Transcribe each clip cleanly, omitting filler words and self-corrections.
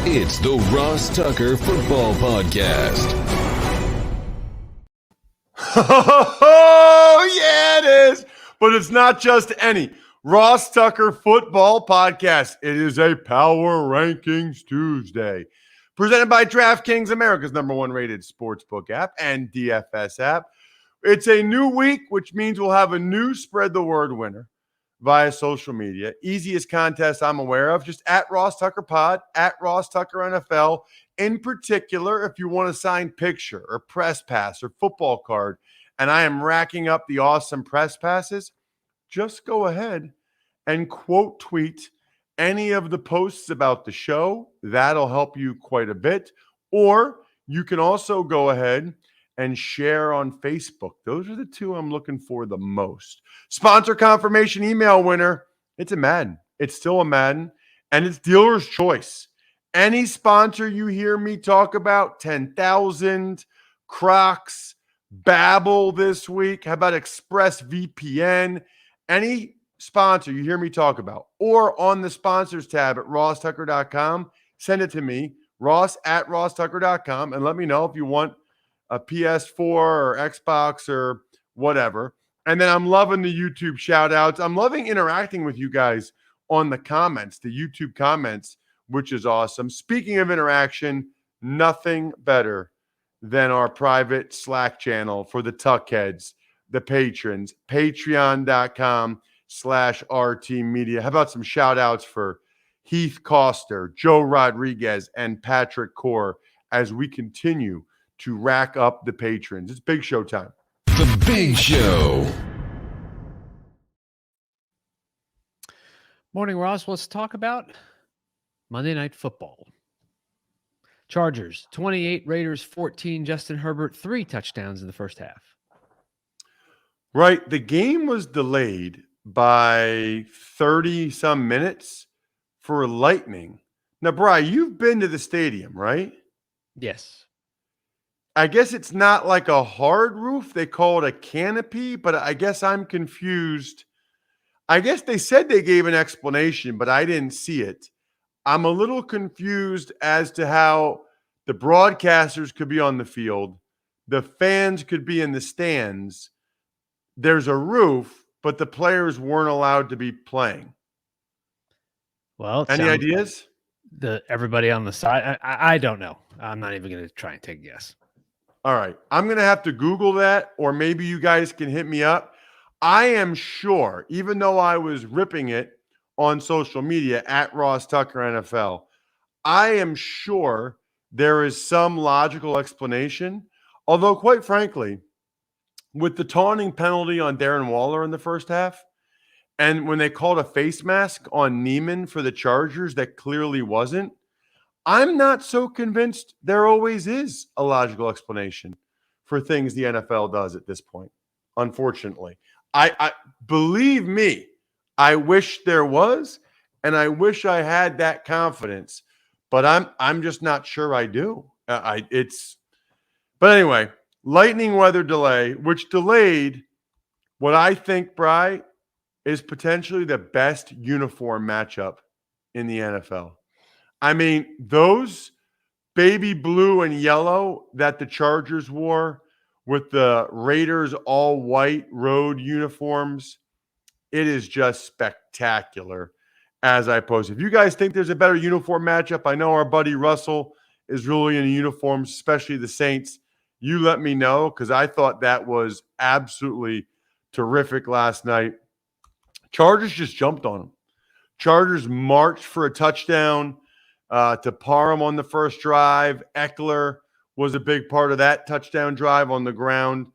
It's the Ross Tucker Football Podcast. Oh, yeah, it is. But it's not just any Ross Tucker Football Podcast. It is a Power Rankings Tuesday. Presented by DraftKings, America's #1 rated sportsbook app and DFS app. It's a new week, which means we'll have a new Spread the Word winner via social media. Easiest contest I'm aware of, just at Ross Tucker Pod, at Ross Tucker NFL. In particular, if you want a signed picture or press pass or football card, and I am racking up the awesome press passes, just go ahead and quote tweet any of the posts about the show. That'll help you quite a bit. Or you can also go ahead and share on Facebook. Those are the two I'm looking for the most. Sponsor confirmation email winner. It's a Madden. It's still a Madden, and it's dealer's choice. Any sponsor you hear me talk about, 10,000, Crocs, Babbel this week, how about ExpressVPN? Any sponsor you hear me talk about, or on the sponsors tab at rosstucker.com, send it to me, ross at rosstucker.com, and let me know if you want a PS4 or Xbox or whatever. And then I'm loving the YouTube shout outs. I'm loving interacting with you guys on the comments, the YouTube comments, which is awesome. Speaking of interaction, nothing better than our private Slack channel for the Tuckheads, the patrons, patreon.com/RT Media. How about some shout outs for Heath Coster, Joe Rodriguez, and Patrick Core as we continue to rack up the patrons. It's big show time. The Big Show. Morning, Ross. Let's talk about Monday Night Football. Chargers, 28, Raiders, 14. Justin Herbert, 3 touchdowns in the first half. Right. The game was delayed by 30-some minutes for lightning. Now, Brian, you've been to the stadium, right? Yes. I guess it's not like a hard roof. They call it a canopy, but I guess I'm confused. I guess they said they gave an explanation, but I didn't see it. I'm a little confused as to how the broadcasters could be on the field, the fans could be in the stands. There's a roof, but the players weren't allowed to be playing. Well, any ideas? Everybody on the side. I don't know. I'm not even going to try and take a guess. All right. I'm going to have to Google that, or maybe you guys can hit me up. I am sure, even though I was ripping it on social media at Ross Tucker NFL, I am sure there is some logical explanation. Although, quite frankly, with the taunting penalty on Darren Waller in the first half, and when they called a face mask on Neiman for the Chargers that clearly wasn't, I'm not so convinced there always is a logical explanation for things the NFL does at this point, unfortunately. I believe me, I wish there was, and I wish I had that confidence, but I'm just not sure I do. But anyway, lightning weather delay, which delayed what I think, Bri, is potentially the best uniform matchup in the NFL. I mean, those baby blue and yellow that the Chargers wore with the Raiders all white road uniforms, it is just spectacular as I post. If you guys think there's a better uniform matchup, I know our buddy Russell is really into uniforms, especially the Saints. You let me know, because I thought that was absolutely terrific last night. Chargers just jumped on them. Chargers marched for a touchdown to Parham on the first drive. Eckler was a big part of that touchdown drive on the ground.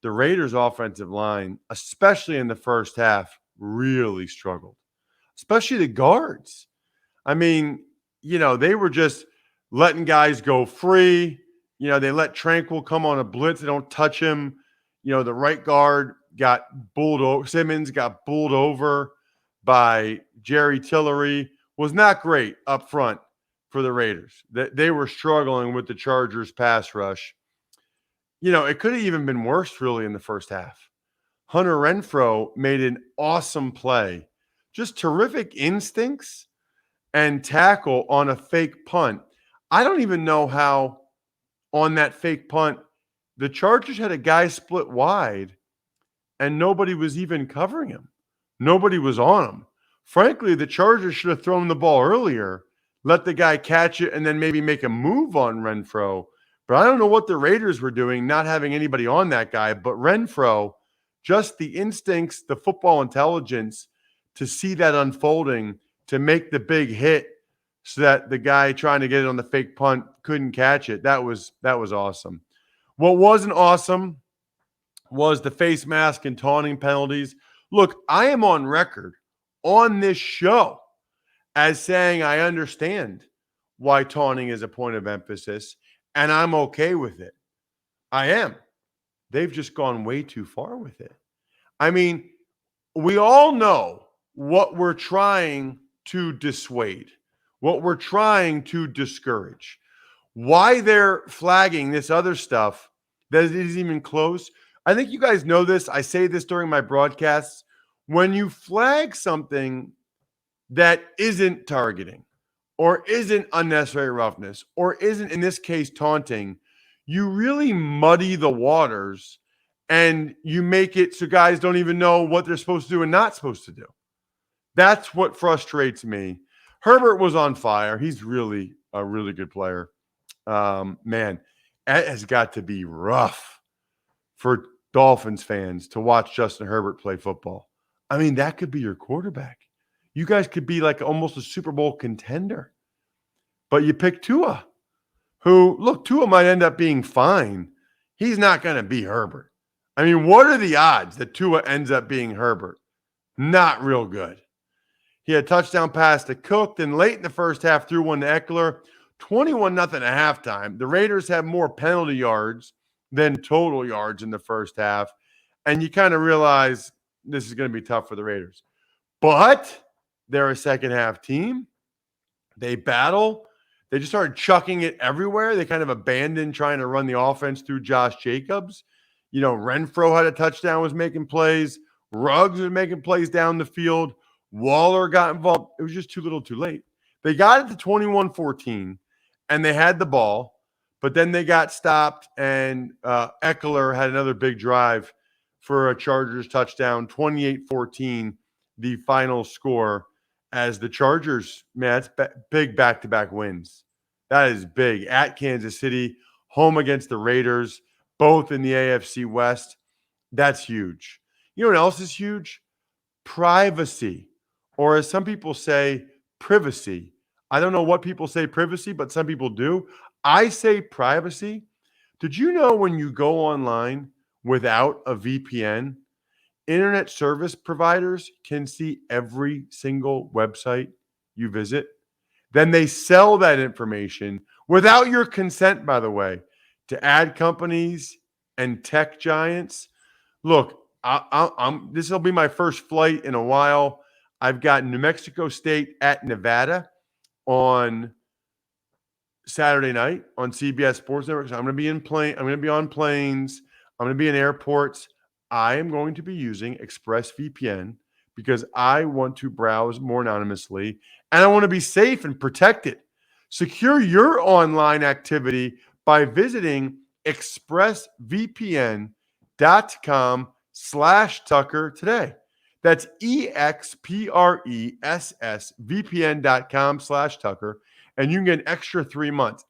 The Raiders' offensive line, especially in the first half, really struggled, especially the guards. I mean, they were just letting guys go free. They let Tranquil come on a blitz. They don't touch him. The right guard got bulled over. Simmons got bulled over by Jerry Tillery. Was not great up front for the Raiders. They were struggling with the Chargers pass rush. It could have even been worse, really, in the first half. Hunter Renfrow made an awesome play. Just terrific instincts and tackle on a fake punt. I don't even know how on that fake punt, the Chargers had a guy split wide and nobody was even covering him. Nobody was on him. Frankly, the Chargers should have thrown the ball earlier, let the guy catch it, and then maybe make a move on Renfro. But I don't know what the Raiders were doing, not having anybody on that guy. But Renfro, just the instincts, the football intelligence to see that unfolding, to make the big hit so that the guy trying to get it on the fake punt couldn't catch it. That was awesome. What wasn't awesome was the face mask and taunting penalties. Look, I am on record on this show as saying I understand why taunting is a point of emphasis, and I'm okay with it. I am. They've just gone way too far with it. I mean, we all know what we're trying to dissuade, what we're trying to discourage. Why they're flagging this other stuff that isn't even close. I think you guys know this. I say this during my broadcasts. When you flag something that isn't targeting or isn't unnecessary roughness or isn't, in this case, taunting, you really muddy the waters and you make it so guys don't even know what they're supposed to do and not supposed to do. That's what frustrates me. Herbert was on fire. He's really a really good player. Man, that has got to be rough for Dolphins fans to watch Justin Herbert play football. I mean, that could be your quarterback. You guys could be like almost a Super Bowl contender. But you pick Tua, who, look, Tua might end up being fine. He's not going to be Herbert. I mean, what are the odds that Tua ends up being Herbert? Not real good. He had a touchdown pass to Cook, then late in the first half threw one to Eckler. 21-0 at halftime. The Raiders had more penalty yards than total yards in the first half. And you kind of realize this is going to be tough for the Raiders. But they're a second half team. They battle. They just started chucking it everywhere. They kind of abandoned trying to run the offense through Josh Jacobs. You know, Renfro had a touchdown, was making plays. Ruggs was making plays down the field. Waller got involved. It was just too little too late. They got it to 21-14, and they had the ball, but then they got stopped, and Eckler had another big drive for a Chargers touchdown, 28-14, the final score, as the Chargers, man, that's big back-to-back wins. That is big. At Kansas City, home against the Raiders, both in the AFC West. That's huge. You know what else is huge? Privacy, or as some people say, privacy. I don't know what people say privacy, but some people do. I say privacy. Did you know when you go online without a VPN, internet service providers can see every single website you visit? Then they sell that information without your consent, by the way, to ad companies and tech giants. Look, this will be my first flight in a while. I've got New Mexico State at Nevada on Saturday night on CBS Sports Network. So I'm going to be in plane. I'm going to be on planes. I'm going to be in airports. I am going to be using ExpressVPN because I want to browse more anonymously and I want to be safe and protected. Secure your online activity by visiting expressvpn.com/Tucker today. That's expressvpn.com/Tucker. And you can get an extra 3 months,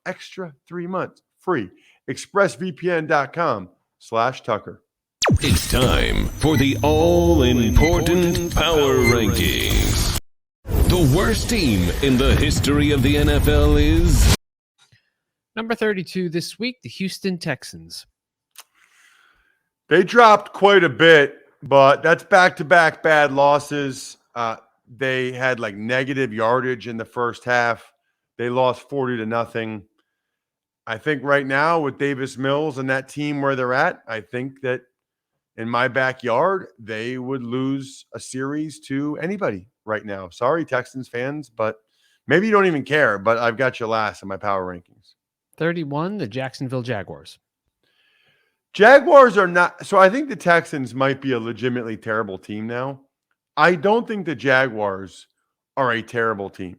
free. expressvpn.com/Tucker. It's time for the all-important Power Rankings. The worst team in the history of the NFL is... Number 32 this week, the Houston Texans. They dropped quite a bit, but that's back-to-back bad losses. They had like negative yardage in the first half. They lost 40-0. I think right now with Davis Mills and that team where they're at, I think that in my backyard, they would lose a series to anybody right now. Sorry, Texans fans, but maybe you don't even care, but I've got you last in my power rankings. 31, the Jacksonville Jaguars. Jaguars are not – so I think the Texans might be a legitimately terrible team now. I don't think the Jaguars are a terrible team.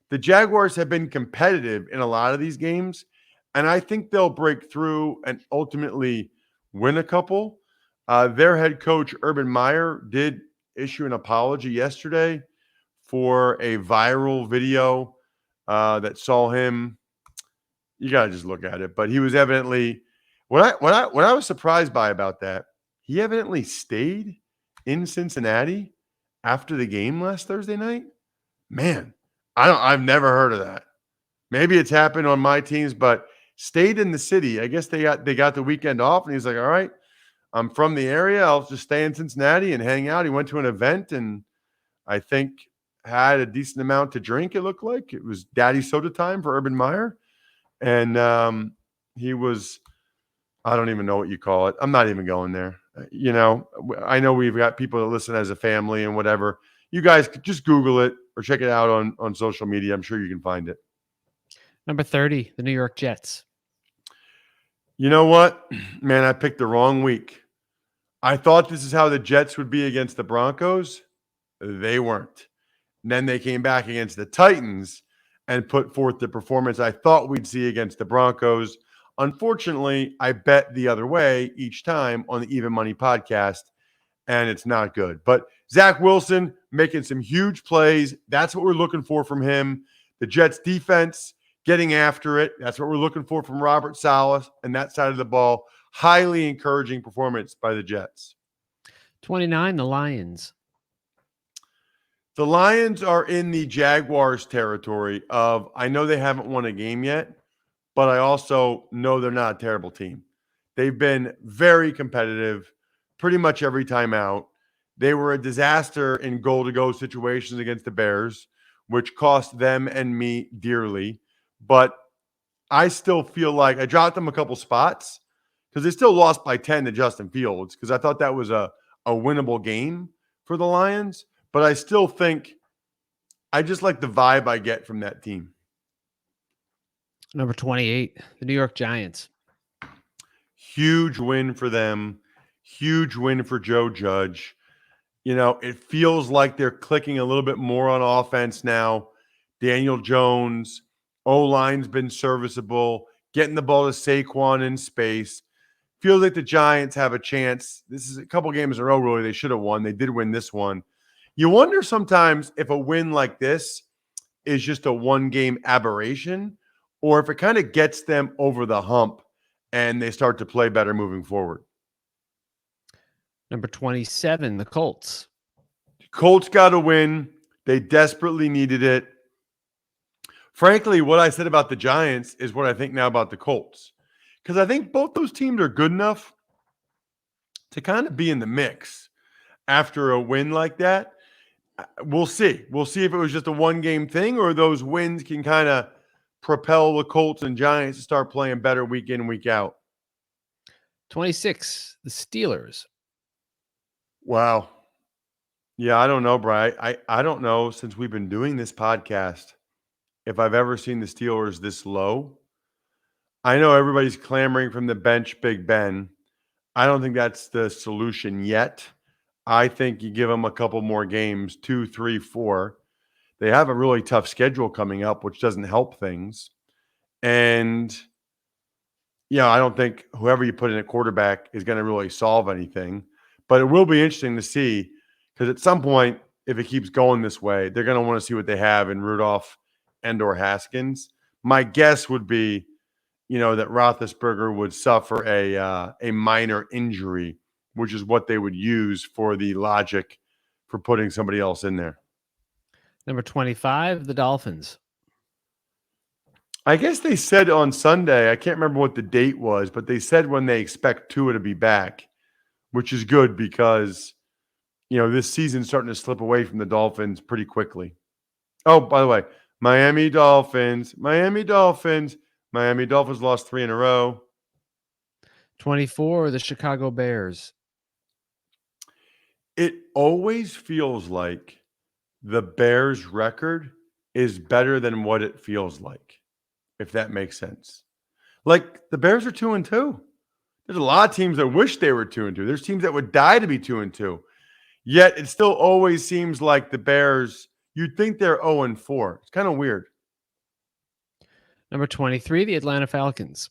the Jaguars have been competitive in a lot of these games, and I think they'll break through and ultimately win a couple. Their head coach, Urban Meyer, did issue an apology yesterday for a viral video that saw him. You got to just look at it. But he was evidently what I was surprised by about that, he evidently stayed in Cincinnati after the game last Thursday night. Man, I've never heard of that. Maybe it's happened on my teams, but stayed in the city. I guess they got the weekend off, and he's like, all right, I'm from the area. I'll just stay in Cincinnati and hang out. He went to an event and I think had a decent amount to drink. It looked like it was daddy soda time for Urban Meyer. And he was, I don't even know what you call it. I'm not even going there. I know we've got people that listen as a family and whatever. You guys could just Google it or check it out on social media. I'm sure you can find it. Number 30, the New York Jets. You know what? Man, I picked the wrong week. I thought this is how the Jets would be against the Broncos. They weren't. And then they came back against the Titans and put forth the performance I thought we'd see against the Broncos. Unfortunately, I bet the other way each time on the Even Money podcast, and it's not good. But Zach Wilson making some huge plays. That's what we're looking for from him. The Jets defense getting after it. That's what we're looking for from Robert Saleh and that side of the ball. Highly encouraging performance by the Jets. 29, the Lions. The Lions are in the Jaguars territory of, I know they haven't won a game yet, but I also know they're not a terrible team. They've been very competitive pretty much every time out. They were a disaster in goal-to-go situations against the Bears, which cost them and me dearly. But I still feel like I dropped them a couple spots because they still lost by 10 to Justin Fields because I thought that was a winnable game for the Lions. But I still think I just like the vibe I get from that team. Number 28, the New York Giants. Huge win for them. Huge win for Joe Judge. It feels like they're clicking a little bit more on offense now. Daniel Jones, O-line's been serviceable, getting the ball to Saquon in space. Feels like the Giants have a chance. This is a couple games in a row, really. They should have won. They did win this one. You wonder sometimes if a win like this is just a one-game aberration or if it kind of gets them over the hump and they start to play better moving forward. Number 27, the Colts. Colts got a win. They desperately needed it. Frankly, what I said about the Giants is what I think now about the Colts. Because I think both those teams are good enough to kind of be in the mix after a win like that. We'll see. We'll see if it was just a one-game thing or those wins can kind of propel the Colts and Giants to start playing better week in and week out. 26, the Steelers. Wow. Yeah, I don't know, Bri. I don't know since we've been doing this podcast if I've ever seen the Steelers this low. I know everybody's clamoring from the bench, Big Ben. I don't think that's the solution yet. I think you give them a couple more games, 2, 3, 4. They have a really tough schedule coming up, which doesn't help things. And, I don't think whoever you put in at quarterback is going to really solve anything. But it will be interesting to see because at some point, if it keeps going this way, they're going to want to see what they have in Rudolph and/or Haskins. My guess would be, that Roethlisberger would suffer a minor injury, which is what they would use for the logic for putting somebody else in there. Number 25, the Dolphins. I guess they said on Sunday, I can't remember what the date was, but they said when they expect Tua to be back, which is good because, this season's starting to slip away from the Dolphins pretty quickly. Oh, by the way, Miami Dolphins lost 3 in a row. 24, the Chicago Bears. It always feels like the Bears' record is better than what it feels like, if that makes sense. Like, the Bears are 2-2. There's a lot of teams that wish they were 2-2. There's teams that would die to be 2-2. Yet it still always seems like the Bears, you'd think they're 0-4. It's kind of weird. Number 23, the Atlanta Falcons.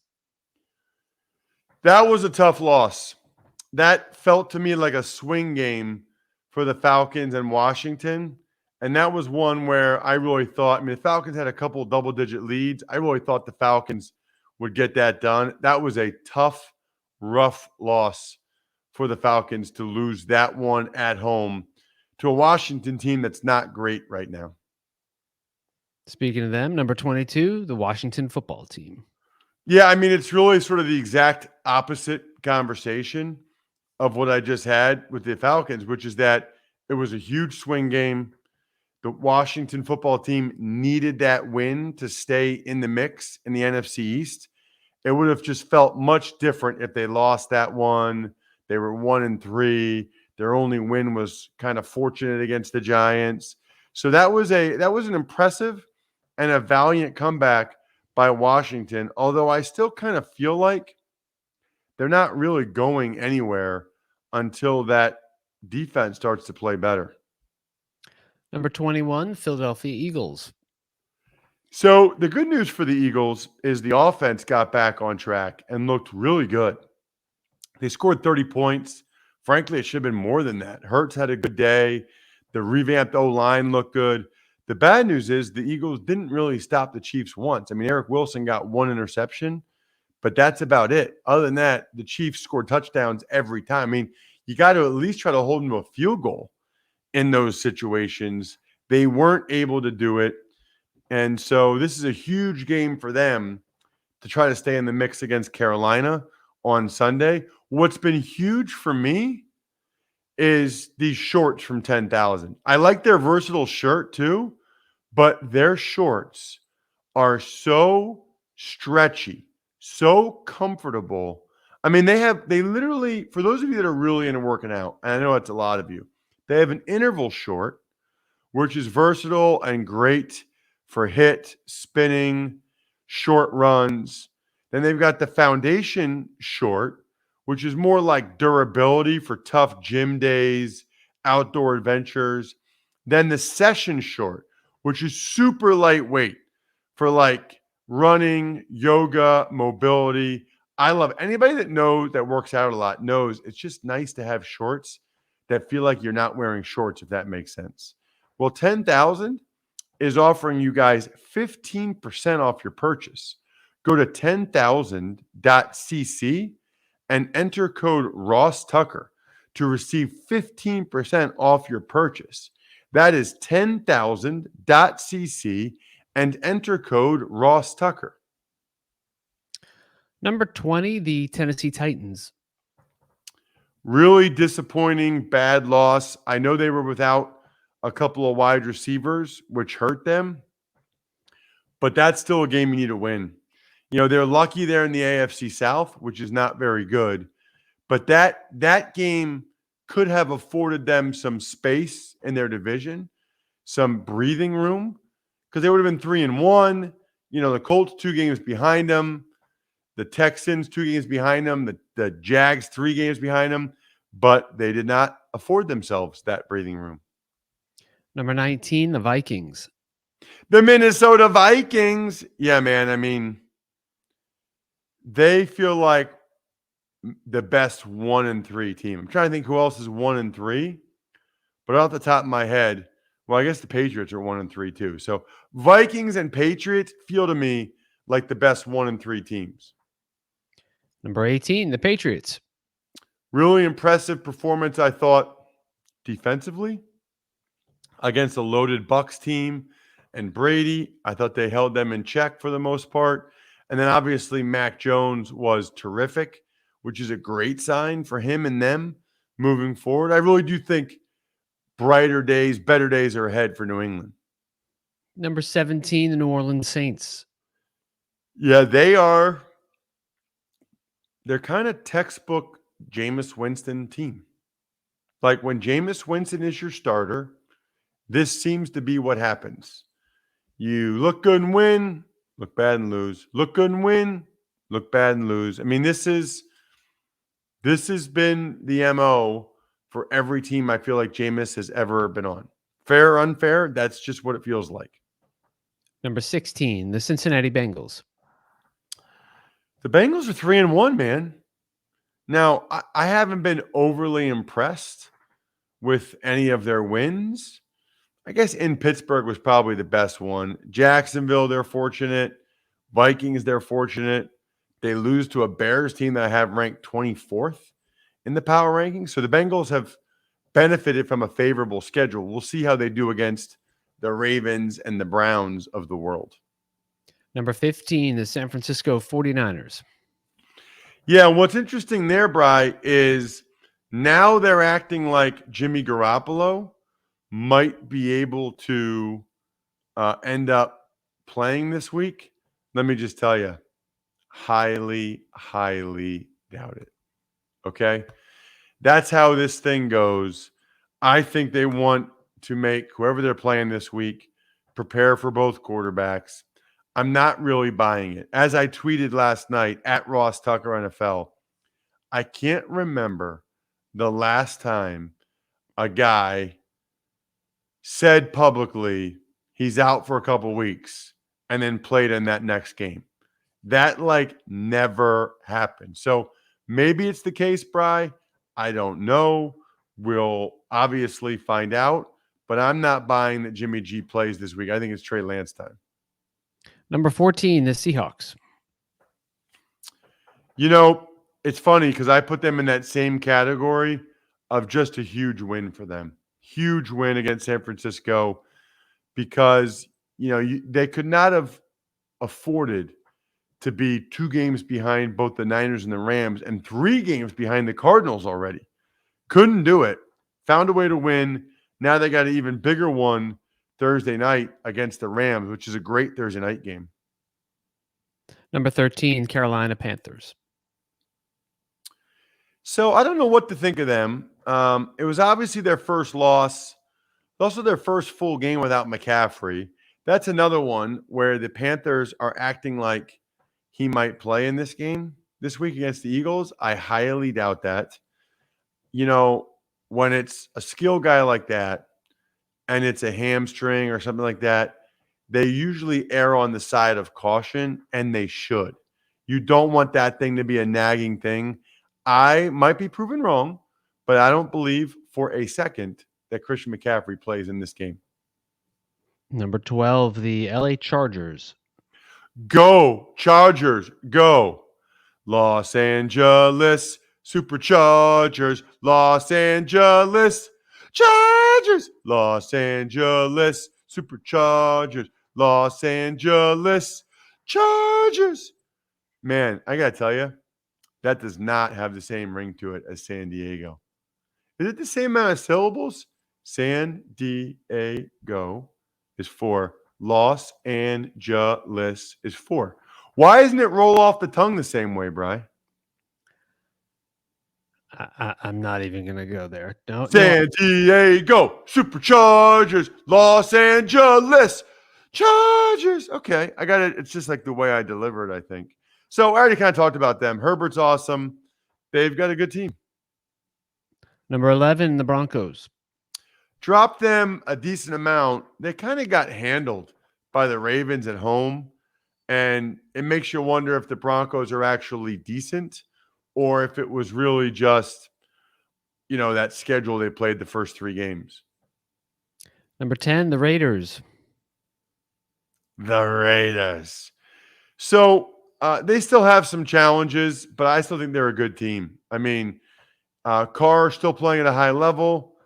That was a tough loss. That felt to me like a swing game for the Falcons and Washington. And that was one where I really thought, I mean, the Falcons had a couple double-digit leads. I really thought the Falcons would get that done. That was a tough, rough loss for the Falcons to lose that one at home to a Washington team that's not great right now. Speaking of them, number 22, the Washington football team. Yeah, I mean, it's really sort of the exact opposite conversation of what I just had with the Falcons, which is that it was a huge swing game. The Washington football team needed that win to stay in the mix in the NFC East. It would have just felt much different if they lost that one. They were 1-3. Their only win was kind of fortunate against the Giants. So that was an impressive and a valiant comeback by Washington, although I still kind of feel like they're not really going anywhere until that defense starts to play better. Number 21, Philadelphia Eagles. So the good news for the Eagles is the offense got back on track and looked really good. They scored 30 points. Frankly, it should have been more than that. Hurts had a good day. The revamped O-line looked good. The bad news is the Eagles didn't really stop the Chiefs once. I mean, Eric Wilson got one interception, but that's about it. Other than that, the Chiefs scored touchdowns every time. I mean, you got to at least try to hold them to a field goal in those situations. They weren't able to do it. And so this is a huge game for them to try to stay in the mix against Carolina on Sunday. What's been huge for me is these shorts from 10,000. I like their versatile shirt too, but their shorts are so stretchy, so comfortable. I mean, they literally, for those of you that are really into working out, and I know it's a lot of you, they have an interval short, which is versatile and great for hit, spinning, short runs. Then they've got the foundation short, which is more like durability for tough gym days, outdoor adventures. Then the session short, which is super lightweight for like running, yoga, mobility. I love anybody that works out a lot knows it's just nice to have shorts that feel like you're not wearing shorts, if that makes sense. Well, 10,000 is offering you guys 15% off your purchase. Go to 10,000.cc and enter code Ross Tucker to receive 15% off your purchase. That is 10,000.cc and enter code Ross Tucker. Number 20, the Tennessee Titans. Really disappointing, bad loss. I know they were without a couple of wide receivers, which hurt them, but that's still a game you need to win. You know, they're lucky there in the AFC South, which is not very good, but that game could have afforded them some space in their division, some breathing room, because they would have been 3-1. You know, the Colts 2 games behind them, the Texans 2 games behind them, the Jags 3 games behind them, but they did not afford themselves that breathing room. Number 19, the Vikings. The Minnesota Vikings. Yeah, man. I mean, they feel like the best 1-3 team. I'm trying to think who else is 1-3, but off the top of my head, well, I guess the Patriots are 1-3 too. So Vikings and Patriots feel to me like the best 1-3 teams. Number 18, the Patriots. Really impressive performance, I thought, defensively against a loaded Bucs team and Brady. I thought they held them in check for the most part. And then obviously Mac Jones was terrific, which is a great sign for him and them moving forward. I really do think brighter days, better days are ahead for New England. Number 17, the New Orleans Saints. Yeah, they're kind of textbook Jameis Winston team. Like when Jameis Winston is your starter, this seems to be what happens. You look good and win, look bad and lose. Look good and win, look bad and lose. I mean, this has been the MO for every team I feel like Jameis has ever been on. Fair or unfair, that's just what it feels like. Number 16, the Cincinnati Bengals. The Bengals are 3-1, man. Now, I haven't been overly impressed with any of their wins. I guess in Pittsburgh was probably the best one. Jacksonville, they're fortunate. Vikings, they're fortunate. They lose to a Bears team that I have ranked 24th in the power rankings. So the Bengals have benefited from a favorable schedule. We'll see how they do against the Ravens and the Browns of the world. Number 15, the San Francisco 49ers. Yeah, what's interesting there, Bri, is now they're acting like Jimmy Garoppolo might be able to end up playing this week. Let me just tell you, highly, highly doubt it. Okay? That's how this thing goes. I think they want to make whoever they're playing this week prepare for both quarterbacks. I'm not really buying it. As I tweeted last night at Ross Tucker NFL, I can't remember the last time a guy said publicly he's out for a couple weeks and then played in that next game. That never happened. So maybe it's the case, Bri. I don't know. We'll obviously find out, but I'm not buying that Jimmy G plays this week. I think it's Trey Lance time. Number 14, the Seahawks. You know, it's funny because I put them in that same category of just a huge win for them. Huge win against San Francisco because, they could not have afforded to be 2 games behind both the Niners and the Rams and 3 games behind the Cardinals already. Couldn't do it. Found a way to win. Now they got an even bigger one Thursday night against the Rams, which is a great Thursday night game. Number 13, Carolina Panthers. So I don't know what to think of them. It was obviously their first loss. Also their first full game without McCaffrey. That's another one where the Panthers are acting like he might play in this game this week against the Eagles. I highly doubt that. When it's a skill guy like that and it's a hamstring or something like that, they usually err on the side of caution, and they should. You don't want that thing to be a nagging thing. I might be proven wrong, but I don't believe for a second that Christian McCaffrey plays in this game. Number 12, the LA Chargers. Go, Chargers, go. Los Angeles Superchargers, Los Angeles Chargers, Los Angeles Superchargers, Los Angeles Chargers. Man, I got to tell you, that does not have the same ring to it as San Diego. Is it the same amount of syllables? San Diego is 4. Los Angeles is 4. Why doesn't it roll off the tongue the same way, Bri? I'm not even going to go there. No, San Diego Superchargers, Los Angeles Chargers. Okay, I got it. It's just like the way I deliver it, I think. So I already kind of talked about them. Herbert's awesome. They've got a good team. Number 11, the Broncos. Dropped them a decent amount. They kind of got handled by the Ravens at home. And it makes you wonder if the Broncos are actually decent or if it was really just, that schedule they played the first 3 games. Number 10, the Raiders. The Raiders. So they still have some challenges, but I still think they're a good team. I mean, Carr still playing at a high level.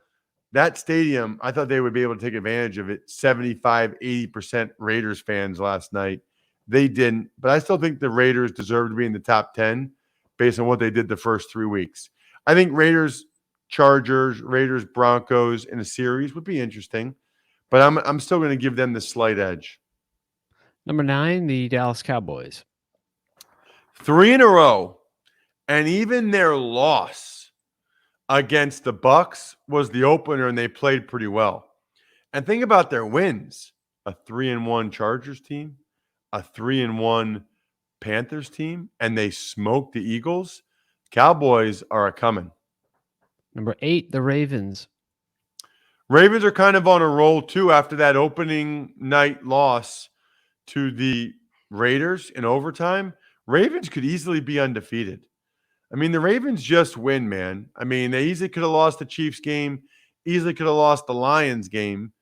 That stadium, I thought they would be able to take advantage of it. 75, 80% Raiders fans last night. They didn't, but I still think the Raiders deserve to be in the top 10 based on what they did the first 3 weeks. I think Raiders, Chargers, Raiders, Broncos in a series would be interesting, but I'm still going to give them the slight edge. Number 9, the Dallas Cowboys. 3 in a row, and even their loss against the Bucs was the opener, and they played pretty well. And think about their wins: a 3-1 Chargers team, a 3-1 Panthers team, and they smoked the Eagles. Cowboys are a coming. Number 8, the Ravens. Ravens are kind of on a roll too after that opening night loss to the Raiders in overtime. Ravens could easily be undefeated. I mean, the Ravens just win, man. I mean, they easily could have lost the Chiefs game, easily could have lost the Lions game,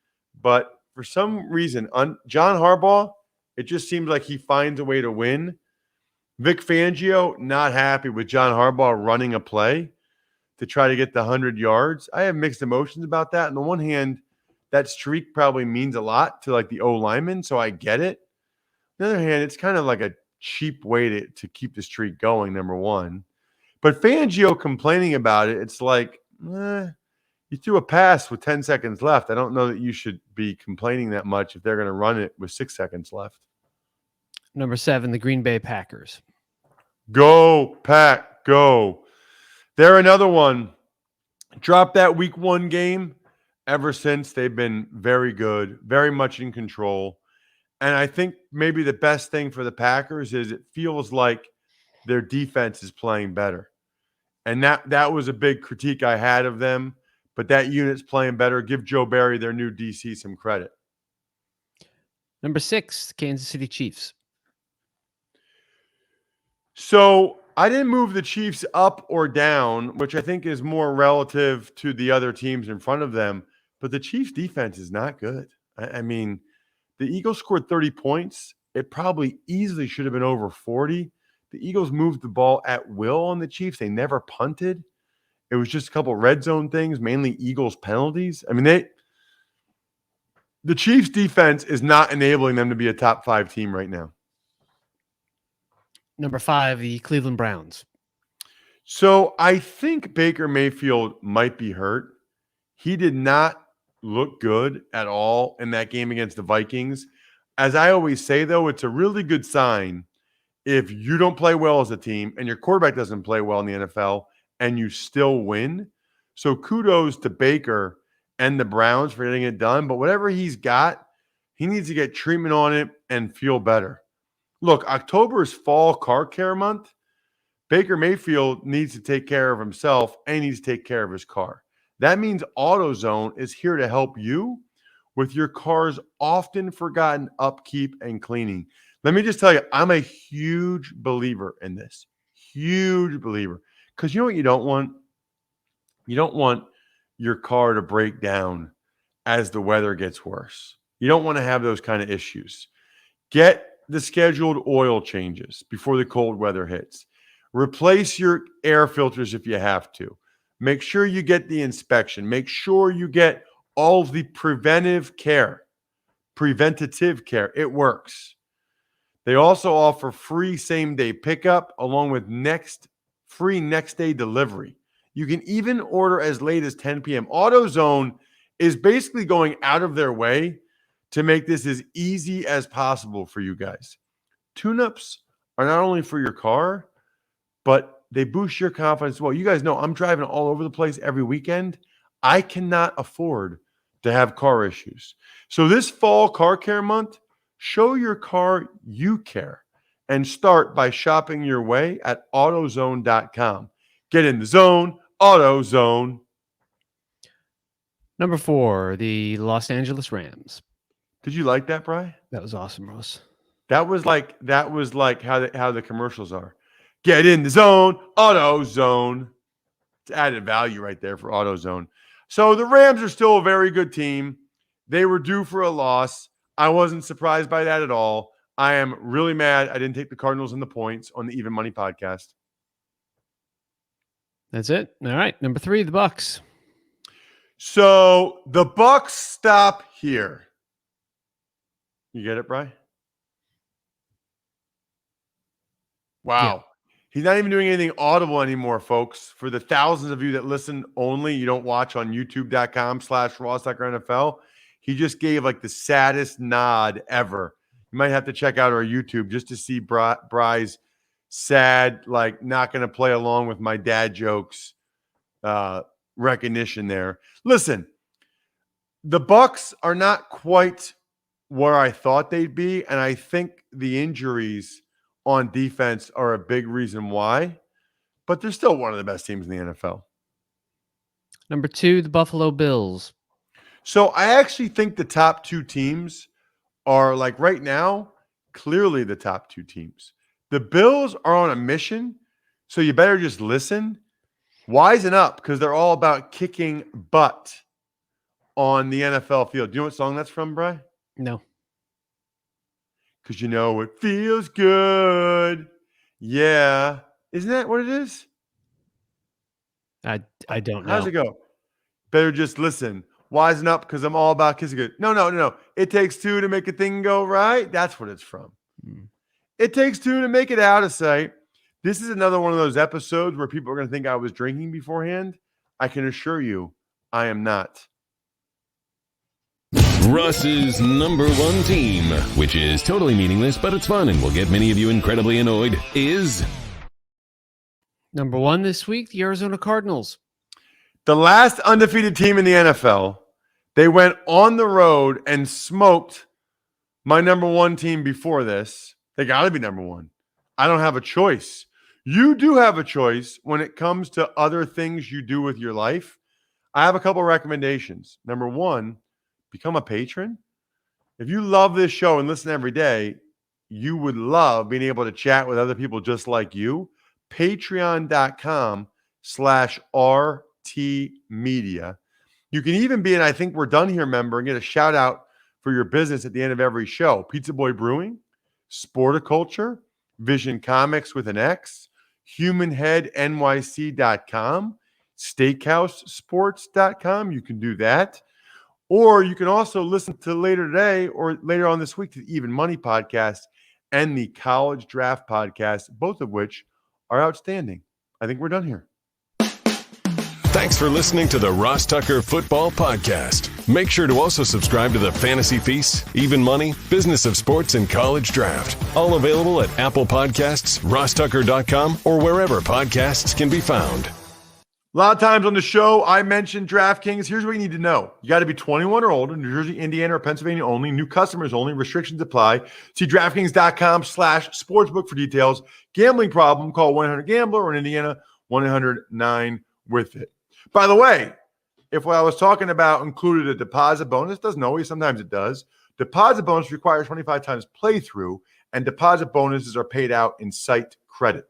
but for some reason, John Harbaugh, it just seems like he finds a way to win. Vic Fangio, not happy with John Harbaugh running a play to try to get the 100 yards. I have mixed emotions about that. On the one hand, that streak probably means a lot to like the O-lineman, so I get it. On the other hand, it's kind of like a cheap way to keep the streak going, number one. But Fangio complaining about it, it's like, you threw a pass with 10 seconds left. I don't know that you should be complaining that much if they're going to run it with 6 seconds left. Number 7, the Green Bay Packers. Go, Pack, go. They're another one. Dropped that week 1 game. Ever since, they've been very good, very much in control. And I think maybe the best thing for the Packers is it feels like their defense is playing better. And that was a big critique I had of them. But that unit's playing better. Give Joe Barry, their new DC, some credit. Number 6, Kansas City Chiefs. So I didn't move the Chiefs up or down, which I think is more relative to the other teams in front of them. But the Chiefs' defense is not good. I mean, the Eagles scored 30 points. It probably easily should have been over 40. The Eagles moved the ball at will on the Chiefs. They never punted. It was just a couple red zone things, mainly Eagles penalties. I mean, the Chiefs' defense is not enabling them to be a top 5 team right now. Number 5, the Cleveland Browns. So I think Baker Mayfield might be hurt. He did not look good at all in that game against the Vikings. As I always say, though, it's a really good sign if you don't play well as a team and your quarterback doesn't play well in the NFL and you still win. So kudos to Baker and the Browns for getting it done. But whatever he's got, he needs to get treatment on it and feel better. Look, October is fall car care month. Baker Mayfield needs to take care of himself and he needs to take care of his car. That means AutoZone is here to help you with your car's often forgotten upkeep and cleaning. Let me just tell you, I'm a huge believer in this. Huge believer. Because you know what you don't want? You don't want your car to break down as the weather gets worse. You don't want to have those kind of issues. Get the scheduled oil changes before the cold weather hits. Replace your air filters if you have to. Make sure you get the inspection. Make sure you get all of the preventative care. It works. They also offer free same-day pickup along with free next-day delivery. You can even order as late as 10 p.m. AutoZone is basically going out of their way to make this as easy as possible for you guys. Tune-ups are not only for your car, but they boost your confidence. Well, you guys know I'm driving all over the place every weekend. I cannot afford to have car issues. So this fall car care month, show your car you care and start by shopping your way at AutoZone.com. Get in the zone, AutoZone. Number 4, the Los Angeles Rams. Did you like that, Bri? That was awesome, Ross. That was like how the commercials are. Get in the zone, AutoZone. It's added value right there for AutoZone. So the Rams are still a very good team. They were due for a loss. I wasn't surprised by that at all. I am really mad I didn't take the Cardinals in the points on the Even Money podcast. That's it. All right. Number 3, the Bucks. So the Bucks stop here. You get it, Bri? Wow. Yeah. He's not even doing anything audible anymore, folks. For the thousands of you that listen only, you don't watch on youtube.com/RossTuckerNFL. He just gave like the saddest nod ever. You might have to check out our YouTube just to see Bry's sad, like not going to play along with my dad jokes recognition there. Listen, the Bucks are not quite where I thought they'd be, and I think the injuries on defense are a big reason why, but they're still one of the best teams in the NFL. Number 2, the Buffalo Bills. So I actually think the top 2 teams are, like right now, clearly the top 2 teams. The Bills are on a mission, so you better just listen. Wisen up, because they're all about kicking butt on the NFL field. Do you know what song that's from, Bri? No. Because you know it feels good. Yeah. Isn't that what it is? I don't know. How's it go? Better just listen. Wisen up, because I'm all about kissing good. No. It takes two to make a thing go right. That's what it's from. It takes two to make it out of sight. This is another one of those episodes where people are going to think I was drinking beforehand. I can assure you, I am not. Russ's number one team, which is totally meaningless, but it's fun and will get many of you incredibly annoyed, is... Number one this week, the Arizona Cardinals. The last undefeated team in the NFL, they went on the road and smoked my number one team before this. They got to be number one. I don't have a choice. You do have a choice when it comes to other things you do with your life. I have a couple recommendations. Number one, become a patron. If you love this show and listen every day, you would love being able to chat with other people just like you. Patreon.com/RT Media. You can even be an I Think We're Done Here member and get a shout out for your business at the end of every show. Pizza Boy Brewing, Sporticulture, Vision Comics with an X, HumanHeadNYC.com, SteakhouseSports.com. You can do that. Or you can also listen to later today or later on this week to the Even Money podcast and the College Draft podcast, both of which are outstanding. I think we're done here. Thanks for listening to the Ross Tucker Football Podcast. Make sure to also subscribe to the Fantasy Feast, Even Money, Business of Sports, and College Draft. All available at Apple Podcasts, rosstucker.com, or wherever podcasts can be found. A lot of times on the show, I mentioned DraftKings. Here's what you need to know. You got to be 21 or older, New Jersey, Indiana, or Pennsylvania only. New customers only. Restrictions apply. See DraftKings.com/sportsbook for details. Gambling problem, call 1-800-GAMBLER, or in Indiana, 1-800-9-WITH-IT. By the way, if what I was talking about included a deposit bonus, doesn't always, sometimes it does. Deposit bonus requires 25 times playthrough, and deposit bonuses are paid out in site credit.